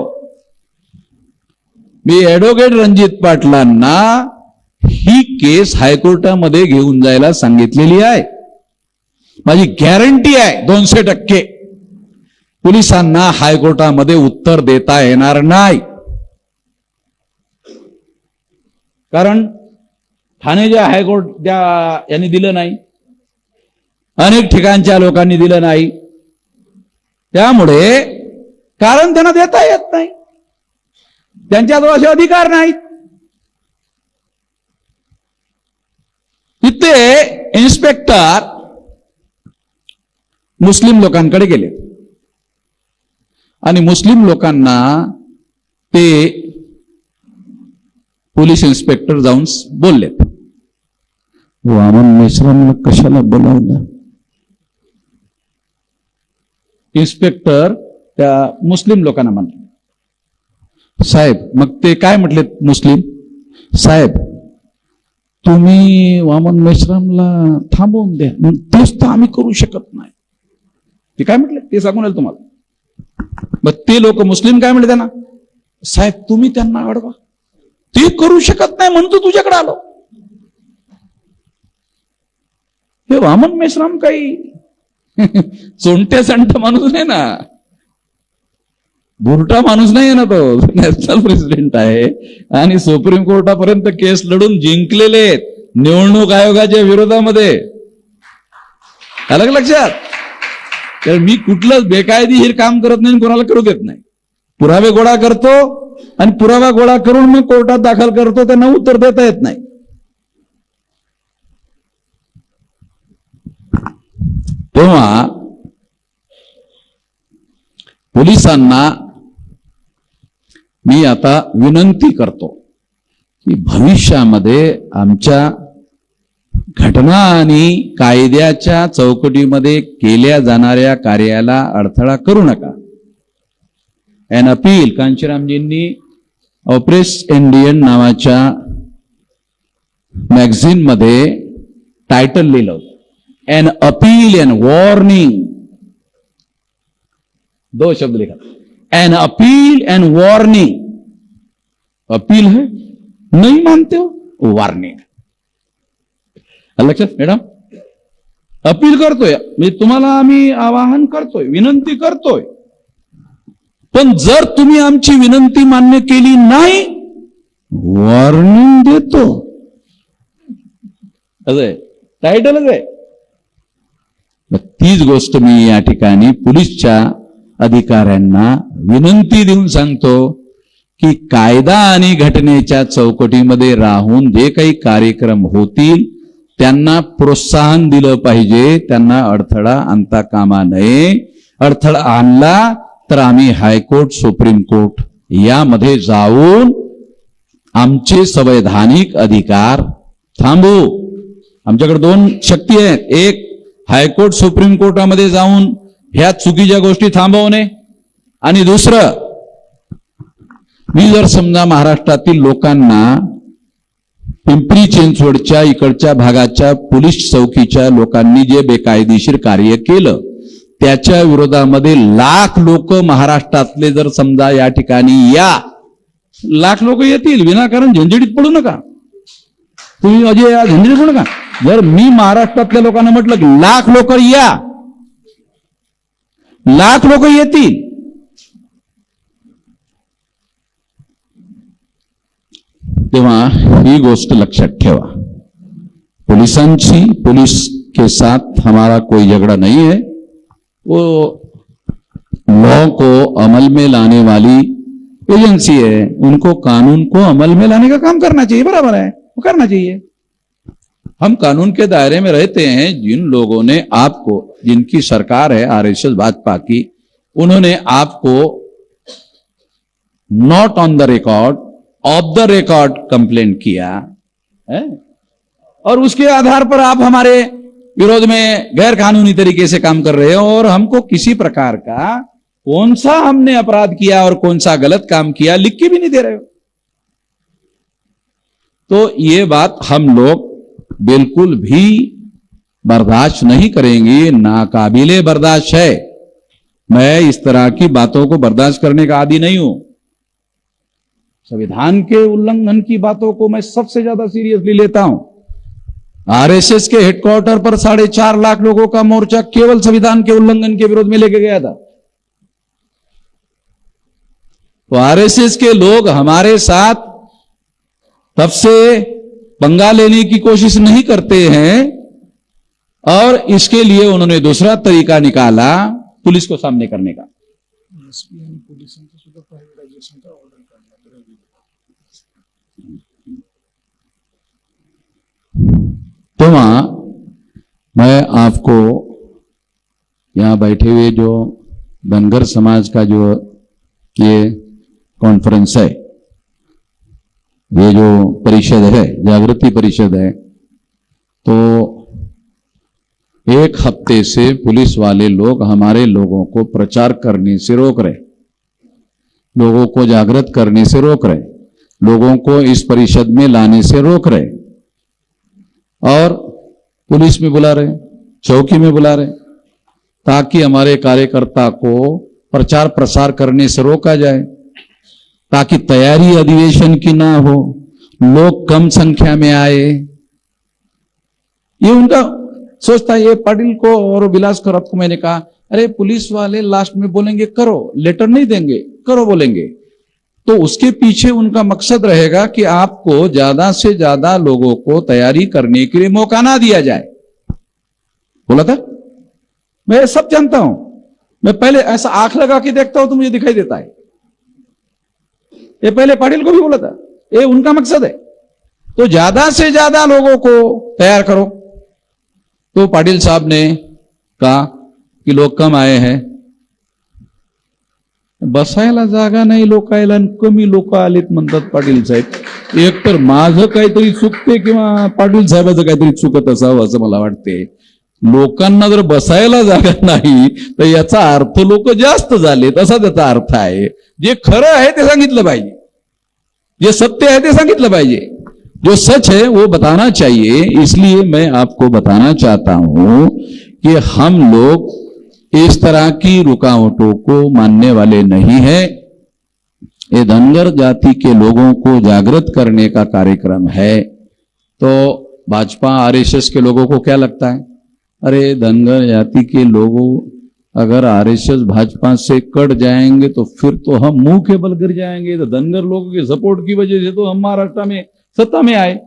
मी ऍडव्होकेट रणजित पाटलांना ही केस हायकोर्टामध्ये घेऊन जायला सांगितलेली आहे. माझी गॅरंटी आहे 200% पोलिसांना हायकोर्टामध्ये उत्तर देता येणार नाही. कारण ठाण्याच्या हायकोर्ट यांनी दिलं नाही, अनेक ठिकाणच्या लोकांनी दिलं नाही. त्यामुळे कारण त्यांना देता येत नाही, त्यांच्याजवळ असे अधिकार नाहीत. तिथे इन्स्पेक्टर मुस्लिम लोकांकडे गेले आणि मुस्लिम लोकांना ते पोलीस इन्स्पेक्टर जाऊन बोललेत, वामन मेश्रामला कशाला बोलावलं. इन्स्पेक्टर त्या मुस्लिम लोकांना म्हणले, साहेब, मग ते काय म्हटले मुस्लिम, साहेब तुम्ही वामन मेश्रामला थांबवून द्या. तेच तर आम्ही करू शकत नाही. ते काय म्हटले ते सांगून येईल तुम्हाला. मग ते लोक मुस्लिम काय म्हटले त्यांना, साहेब तुम्ही त्यांना अडवा, ते करू शकत नाही म्हणून तो तुझ्याकडे आलो. हे वामन मेश्राम काही सोंट्या संट माणूस नाही ना, बुरटा माणूस नाही ना. तो नॅशनल प्रेसिडेंट आहे आणि सुप्रीम कोर्टापर्यंत केस लढून जिंकलेले आहेत निवडणूक आयोगाच्या विरोधामध्ये. अलग लक्षात. तर मी कुठलंच बेकायदेशीर काम करत नाही, कोणाला करू देत नाही. पुरावे गोळा करतो आणि पुरावा गोळा करून मग कोर्टात दाखल करतो, त्यांना उत्तर देता येत नाही. तेव्हा पोलिसांना मी आता विनंती करतो की भविष्यामध्ये आमच्या घटना आणि कायद्याच्या चौकटीमध्ये केल्या जाणाऱ्या कार्याला अडथळा करू नका. एन अपील, कांशीरामजींनी ऑपरेस इंडियन नावाच्या मॅगझिन मध्ये टायटल लिहिलं होतं, एन अपील एंड वॉर्निंग. 2 शब्द लिखा, an appeal and warning. Appeal है, नहीं मानते हो, वार्निंग. लक्षात मॅडम, अपील करतोय म्हणजे तुम्हाला आम्ही आवाहन करतोय, विनंती करतोय. पण जर तुम्ही आमची विनंती मान्य केली नाही, वॉर्निंग देतो. असं टायटलच आहे. तीच गोष्ट मी या ठिकाणी पोलीसच्या अधिकाऱ्यांना विनंती देऊन सांगतो की कायदा आणि घटनेच्या चौकटीमध्ये राहून जे काही कार्यक्रम होतील त्यांना प्रोत्साहन दिलं पाहिजे, त्यांना अडथळा आणता कामा नये. अडथळा आणला तर आम्ही हायकोर्ट, सुप्रीम कोर्ट यामध्ये जाऊन आमचे संवैधानिक अधिकार थांबवू. आमच्याकडे 2 शक्ती आहेत, एक हायकोर्ट सुप्रीम कोर्टामध्ये जाऊन ह्या चुकीच्या गोष्टी थांबवणे, आणि दुसरं, मी जर समजा महाराष्ट्रातील लोकांना पिंपरी चिंचवडच्या इकडच्या भागाच्या पोलीस चौकीच्या लोकांनी जे बेकायदेशीर कार्य केलं त्याच्या विरोधामध्ये लाख लोक महाराष्ट्रातले जर समजा या ठिकाणी लाख लोक येतील, विनाकारण झंझटीत पडू नका तुम्ही, अजय या झंझटीत पडू नका. जर मी महाराष्ट्रातल्या लोकांना म्हटलं की लाख लोक या, लाख लोक येतील, तेव्हा ही गोष्ट लक्षात ठेवा. पुलिस के साथ हमारा कोई झगड़ा नहीं है. वो लॉ को अमल में लाने वाली एजेंसी है, उनको कानून को अमल में लाने का काम करना चाहिए, बराबर है, वो करना चाहिए. हम कानून के दायरे में रहते हैं. जिन लोगों ने आपको, जिनकी सरकार है आरएसएस भाजपा की, उन्होंने आपको not on the record, of the record complaint किया है, और उसके आधार पर आप हमारे विरोध में गैर कानूनी तरीके से काम कर रहे हो, और हमको किसी प्रकार का कौन सा हमने अपराध किया और कौन सा गलत काम किया लिख के भी नहीं दे रहे हो. तो ये बात हम लोग बिल्कुल भी बर्दाश्त नहीं करेंगे, नाकाबिले बर्दाश्त है. मैं इस तरह की बातों को बर्दाश्त करने का आदी नहीं हूं. संविधान के उल्लंघन की बातों को मैं सबसे ज्यादा सीरियसली लेता हूं. आरएसएस के हेडक्वार्टर पर 4.5 लाख लोगों का मोर्चा केवल संविधान के उल्लंघन के विरोध में लेके गया था. तो आरएसएस के लोग हमारे साथ तब से पंगा लेने की कोशिश नहीं करते हैं, और इसके लिए उन्होंने दूसरा तरीका निकाला पुलिस को सामने करने का. तो वहां मैं आपको यहां बैठे हुए जो धनगर समाज का जो ये कॉन्फ्रेंस है, ये जो परिषद है, जागृति परिषद है, तो 1 हफ्ते से पुलिस वाले लोग हमारे लोगों को प्रचार करने से रोक रहे, लोगों को जागृत करने से रोक रहे, लोगों को इस परिषद में लाने से रोक रहे, और पुलिस में बुला रहे, चौकी में बुला रहे, ताकि हमारे कार्यकर्ता को प्रचार प्रसार करने से रोका जाए, ताकि तैयारी अधिवेशन की ना हो, लोग कम संख्या में आए. ये उनका सोचता है. ये पाटिल को और विलास खराब को मैंने कहा, अरे पुलिस वाले लास्ट में बोलेंगे करो, लेटर नहीं देंगे, करो बोलेंगे, तो उसके पीछे उनका मकसद रहेगा कि आपको ज्यादा से ज्यादा लोगों को तैयारी करने के लिए मौका ना दिया जाए. बोला था, मैं सब जानता हूं. मैं पहले ऐसा आंख लगा के देखता हूं तो मुझे दिखाई देता है. ये पहले पाटिल को भी बोला था, ये उनका मकसद है. तो ज्यादा से ज्यादा लोगों को तैयार करो. तो पाटिल साहब ने कहा कि लोग कम आए हैं, बसायला जागा नाही लोकायला, कमी लोक आलेत म्हणतात पाटील साहेब. एक तर माझं काहीतरी चुकते किंवा पाटील साहेबाचं काहीतरी चुकत असावं असं मला वाटते. लोकांना जर बसायला जागा नाही तर याचा अर्थ लोक जास्त झालेत असा त्याचा अर्थ आहे. जे खरं आहे ते सांगितलं पाहिजे, जे सत्य है ते सांगितलं पाहिजे. जो सच है वो बताना चाहिए. इसलिए मैं आपको बताना चाहता हूं कि हम लोग इस तरह की रुकावटों को मानने वाले नहीं है. ये धनगर जाति के लोगों को जागृत करने का कार्यक्रम है. तो भाजपा आरएसएस के लोगों को क्या लगता है, अरे धनगर जाति के लोगों अगर आरएसएस भाजपा से कट जाएंगे तो फिर तो हम मुंह के बल गिर जाएंगे. तो धनगर लोगों के सपोर्ट की वजह से तो हम महाराष्ट्र में सत्ता में आए.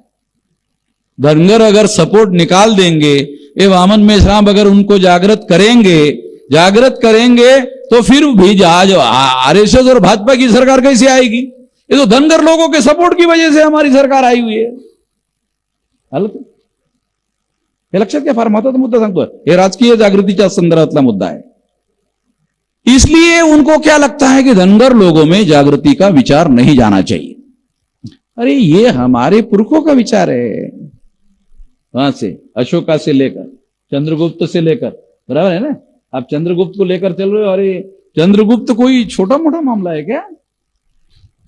धनगर अगर सपोर्ट निकाल देंगे, ये वामन मेश्राम अगर उनको जागृत करेंगे तो फिर भी आज आरएसएस और भाजपा की सरकार कैसे आएगी. ये तो धनगर लोगों के सपोर्ट की वजह से हमारी सरकार आई हुई है. हे लक्षात घ्या. फार महत्वाचा मुद्दा सांगतोय. हे राजकीय जागृतीच्या संदर्भातला मुद्दा है. इसलिए उनको क्या लगता है कि धनगर लोगों में जागृति का विचार नहीं जाना चाहिए. अरे ये हमारे पुरखों का विचार है. वहां से अशोका से लेकर चंद्रगुप्त से लेकर, बराबर है ना. आप चंद्रगुप्त को लेकर चल रहे हो. अरे चंद्रगुप्त कोई छोटा मोटा मामला है क्या?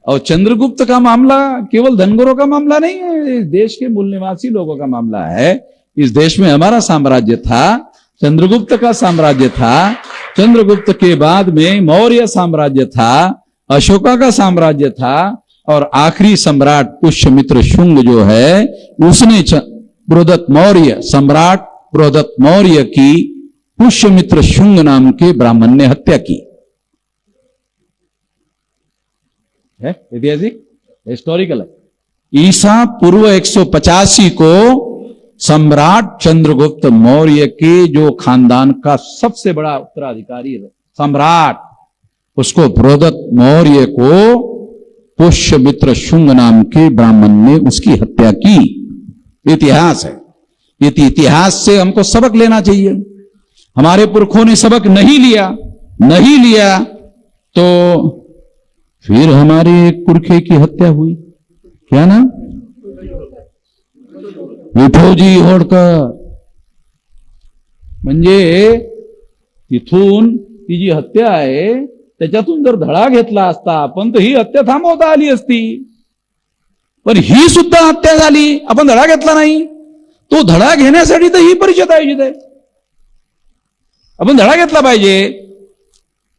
और चंद्रगुप्त का मामला केवल धनगरों का मामला नहीं है, देश के मूल निवासी लोगों का मामला है. इस देश में हमारा साम्राज्य था, चंद्रगुप्त का साम्राज्य था, चंद्रगुप्त के बाद में मौर्य साम्राज्य था, अशोका का साम्राज्य था, और आखिरी सम्राट पुष्यमित्र शुंग जो है उसने बृहदत्त मौर्य सम्राट बृहदत्त मौर्य की पुष्यमित्र शुंग नाम के ब्राह्मण ने हत्या की है। ऐतिहासिक हिस्टोरिकल है। ईसा पूर्व 185 को सम्राट चंद्रगुप्त मौर्य के जो खानदान का सबसे बड़ा उत्तराधिकारी है सम्राट, उसको बृहदत्त मौर्य को पुष्यमित्र शुंग नाम के ब्राह्मण ने उसकी हत्या की। इतिहास है। इतिहास से हमको सबक लेना चाहिए। हमारे पुरखों ने सबक नहीं लिया तो फिर हमारे एक पुरखे की हत्या हुई। क्या नाम? विठोजी होडकर। म्हणजे तिथून ती जी हत्या आहे त्याच्यातून जर धडा घेतला असता आपण तर ही हत्या थांबवता आली असती, पण ही सुद्धा हत्या झाली, आपण धडा घेतला नाही। तो धडा घेण्यासाठी तर ही परिषद आयोजित आहे। आपण धडा घेतला पाहिजे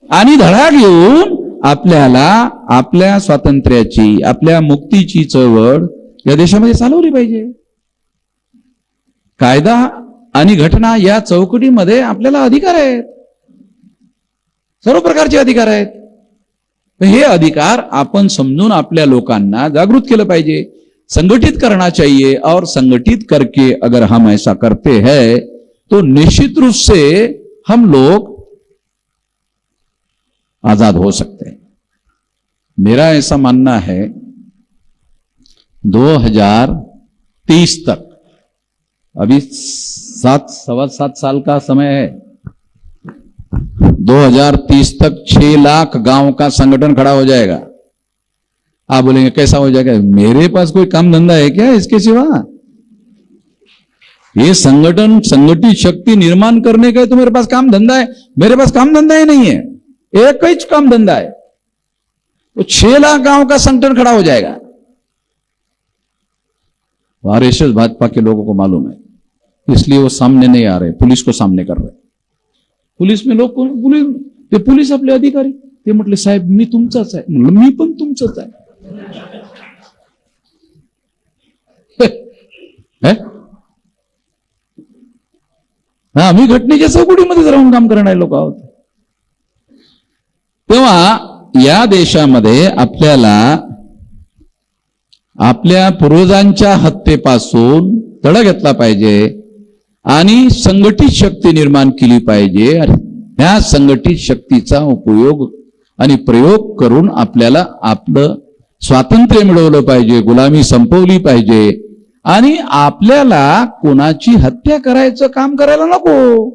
आणि धडा घेऊन आपल्याला आपल्या स्वातंत्र्याची आपल्या मुक्तीची चळवळ या देशामध्ये चालवली पाहिजे। कायदा आणि घटना या चौकटीमध्ये आपल्याला अधिकार आहेत, सर्व प्रकारचे अधिकार आहेत। हे अधिकार आपण समजून आपल्या लोकांना जागृत केलं पाहिजे, संगठित करना चाहिए। और संगठित करके अगर हम ऐसा करते हैं तो निश्चित रूप से हम लोग आजाद हो सकते हैं। मेरा ऐसा मानना है 2030 तक, अभी 7 साल का समय है, 2030 तक 6 लाख गांव का संगठन खड़ा हो जाएगा। आप बोलेंगे कैसा हो जाएगा? मेरे पास कोई काम धंधा है क्या इसके सिवा? ये संगठन संगठित शक्ति निर्माण करने का तो मेरे पास काम धंधा है। मेरे पास काम धंधा ही नहीं है, एक ही काम धंधा है। तो 6 लाख गांव का संगठन खड़ा हो जाएगा। आरएसएस भाजपा के लोगों को मालूम है, इसलिए वो सामने नहीं आ रहे, पुलिस को सामने कर रहे। पुलिस में लोग पुलिस आपले अधिकारी ते म्हटले साहेब मी तुमचाच आहे। म्हणलं मी पण तुमचाच आहे। हा, आम्ही घटनेच्या चौकटीमध्ये राहून काम करणारे लोक आहोत। तेव्हा या देशामध्ये आपल्याला आपल्या पूर्वजांच्या हत्येपासून तडा घेतला पाहिजे आणि संघटित शक्ती निर्माण केली पाहिजे। या संघटित शक्तीचा उपयोग आणि प्रयोग करून आपल्याला आपलं स्वातंत्र्य मिळवलं पाहिजे, गुलामी संपवली पाहिजे आणि आपल्याला कुणाची हत्या करायचं काम करायला नको।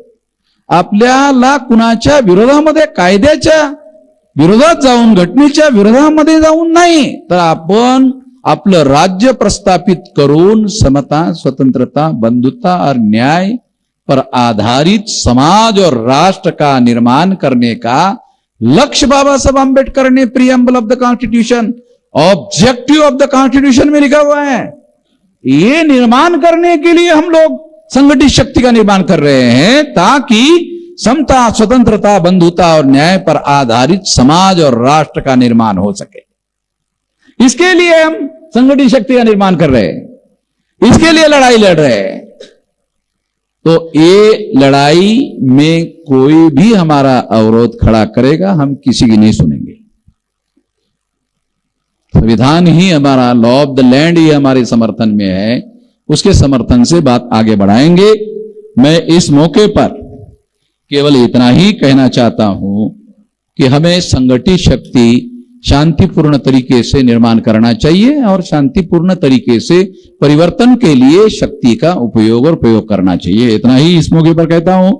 आपल्याला कुणाच्या विरोधामध्ये, कायद्याच्या विरोधात जाऊन, घटनेच्या विरोधामध्ये जाऊन नाही, तर आपण आपलं राज्य प्रस्थापित करून समता, स्वतंत्रता, बंधुता और न्याय पर आधारित समाज और राष्ट्र का निर्माण करने का लक्ष्य बाबा साहब आम्बेडकर ने preamble of the constitution, objective of the constitution में लिखा हुआ है। ये निर्माण करने के लिए हम लोग संगठित शक्ति का निर्माण कर रहे हैं, ताकि समता, स्वतंत्रता, बंधुता और न्याय पर आधारित समाज और राष्ट्र का निर्माण हो सके। इसके लिए हम संगठित शक्ति का निर्माण कर रहे हैं, इसके लिए लड़ाई लड़ रहे हैं। तो ये लड़ाई में कोई भी हमारा अवरोध खड़ा करेगा, हम किसी की नहीं सुनेंगे। संविधान ही हमारा, लॉ ऑफ द लैंड ही हमारे समर्थन में है, उसके समर्थन से बात आगे बढ़ाएंगे। मैं इस मौके पर केवल इतना ही कहना चाहता हूं कि हमें संगठित शक्ति शांतिपूर्ण तरीके से निर्माण करना चाहिए और शांतिपूर्ण तरीके से परिवर्तन के लिए शक्ति का उपयोग और प्रयोग करना चाहिए। इतना ही इस मौके पर कहता हूं।